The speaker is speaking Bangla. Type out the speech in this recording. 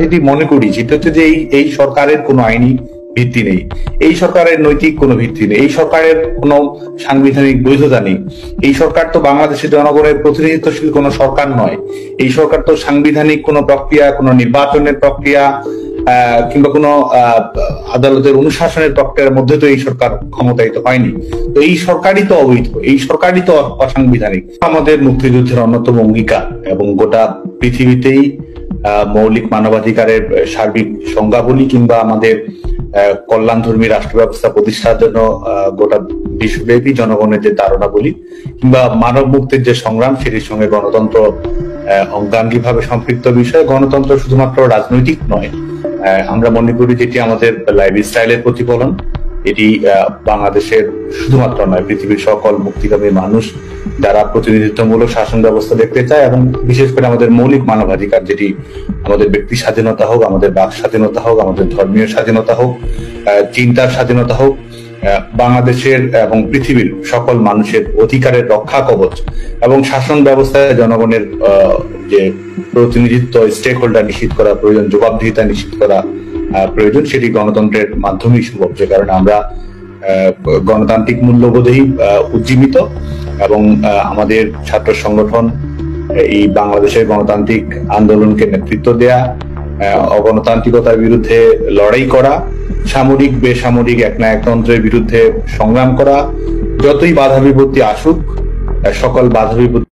যেটি মনে করি সেটা হচ্ছে যে এই সরকারের কোনো আইনি ভিত্তি নেই, এই সরকারের নৈতিক কোনো ভিত্তি নেই, এই সরকারের কোনো সাংবিধানিক বৈধতা নেই। এই সরকার তো বাংলাদেশের জনগণের প্রতিনিধিত্বশীল কোনো সরকার নয়। এই সরকার তো সাংবিধানিক কোনো প্রক্রিয়া, কোনো নির্বাচনের প্রক্রিয়া কিংবা কোনো আদালতের অনুশাসনের প্রক্রিয়ার মধ্যে তো এই সরকার ক্ষমতায়িত হয়নি। তো এই সরকারই তো অবৈধ, এই সরকারই তো অসাংবিধানিক। আমাদের মুক্তিযুদ্ধের অন্যতম অঙ্গীকার এবং গোটা পৃথিবীতেই মৌলিক মানবাধিকারের সার্বিক সংজ্ঞাবলী কিংবা আমাদের কল্যাণধর্মী রাষ্ট্র ব্যবস্থা প্রতিষ্ঠার জন্য গোটা বিশ্বব্যাপী জনগণের যে ধারণাবলী কিংবা মানব মুক্তির যে সংগ্রাম, সেটির সঙ্গে গণতন্ত্র অঙ্গাঙ্গিভাবে সম্পৃক্ত বিষয়। গণতন্ত্র শুধুমাত্র রাজনৈতিক নয়, আমরা মনে করি যেটি আমাদের লাইফ স্টাইলের প্রতিফলন। এটি বাংলাদেশের শুধুমাত্র নয়, পৃথিবীর সকল মুক্তিকামী মানুষ যারা প্রতিনিধিত্বমূলক শাসন ব্যবস্থা দেখতে চায় এবং বিশেষ করে আমাদের মৌলিক মানবাধিকার, যেটি আমাদের ব্যক্তি স্বাধীনতা হোক, আমাদের বাক স্বাধীনতা হোক, আমাদের ধর্মীয় স্বাধীনতা হোক, চিন্তার স্বাধীনতা হোক, বাংলাদেশের এবং পৃথিবীর সকল মানুষের অধিকারের রক্ষা কবচ এবং শাসন ব্যবস্থায় জনগণের যে প্রতিনিধিত্ব, স্টেক হোল্ডার নিশ্চিত করা প্রয়োজন, জবাবদিহিতা নিশ্চিত করা প্রয়োজন, সেটি গণতন্ত্রের মাধ্যমেই সম্ভব। যে কারণে আমরা গণতান্ত্রিক মূল্যবোধেই উজ্জীবিত এবং আমাদের ছাত্র সংগঠন এই বাংলাদেশের গণতান্ত্রিক আন্দোলনকে নেতৃত্ব দেয়া, অগণতান্ত্রিকতার বিরুদ্ধে লড়াই করা, সামরিক বেসামরিক একনায়কতন্ত্রের বিরুদ্ধে সংগ্রাম করা, যতই বাধা বিপত্তি আসুক সকল বাধা বিপত্তি